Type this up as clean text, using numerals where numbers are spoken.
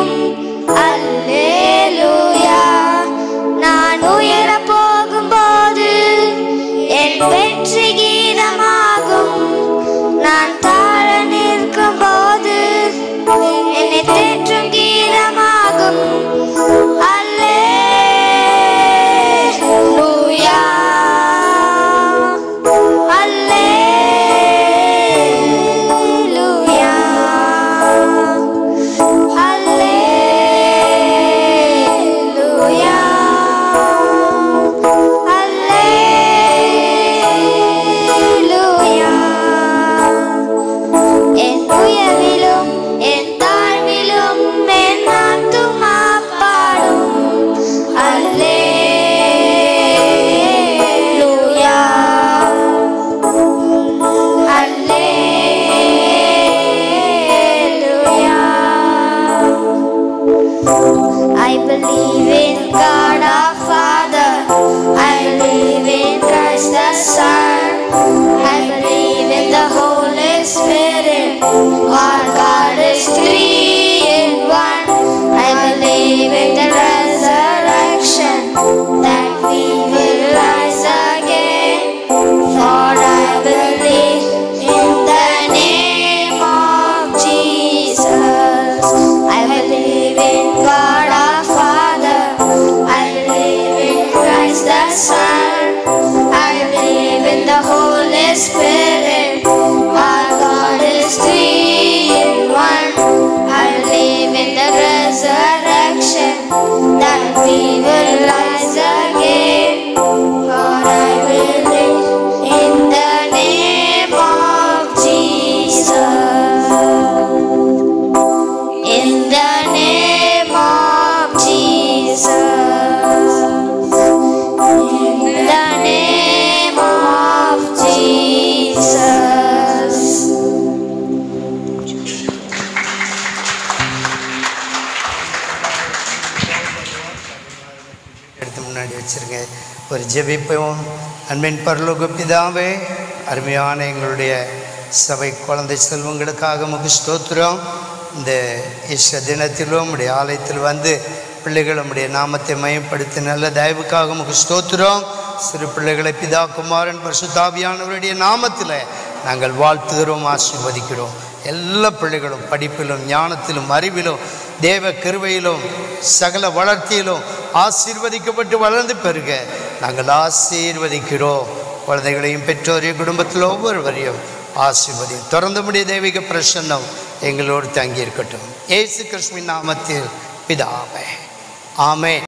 உயர்விலும் அல்லேலூயா. நான் உயர போகும்போது என் வெற்றி கீதமாகும். நான் தாழ நிற்கும் போது என்னை தேற்றும் கீதமாகும். அல்லேலூயா அல்லேலூயா அல்லேலூயா அல்லேலூயா. என் உயர்விலும் என் தாழ்விலும் என் ஆத்துமா பாடும் அல்லேலூயா அல்லேலூயா. I believe in God our Father. I believe in Christ the Son. I believe in the Holy Spirit. Our God is three in one. I believe in the resurrection, that we will rise again. For I believe in the name of Jesus. I believe in God our Father. I believe in Christ the Son. I believe in the Holy Spirit. Our God is three in one. I believe in the resurrection, that we will rise again. For I believe in the name of Jesus. In the name of Jesus. In the name of Jesus. எடுத்து முன்னாடி வச்சிருங்க. ஒரு ஜெபிப்போம். அன்பின் பரலோக பிதாவே, அருமையான எங்களுடைய சபை குழந்தை செல்வங்களுக்காக உமக்கு ஸ்தோத்திரம். இந்த ஈஸ்டர் தினத்திலும் உடைய ஆலயத்தில் வந்து பிள்ளைகள் உடைய நாமத்தை மயப்படுத்தி நல்ல தயவுக்காக உமக்கு ஸ்தோத்திரம். சிறு பிள்ளைகளை பிதா குமாரன் பரிசுத்தாவியானவருடைய நாமத்தில் நாங்கள் வாழ்த்துகிறோம், ஆசீர்வதிக்கிறோம். எல்லா பிள்ளைகளும் படிப்பிலும் ஞானத்திலும் அறிவிலும் தேவ கிருபையிலும் சகல வளர்ச்சியிலும் ஆசீர்வதிக்கப்பட்டு வளர்ந்து பெருக நாங்கள் ஆசீர்வதிக்கிறோம். குழந்தைகளையும் பெற்றோரையும் குடும்பத்தில் ஒவ்வொருவரையும் ஆசீர்வதியும். தொடர்ந்து முடிய தெய்வீக பிரசன்னம் எங்களோடு தங்கி இருக்கட்டும். இயேசு கிறிஸ்துவின் நாமத்தில் பிதாவே, ஆமென்.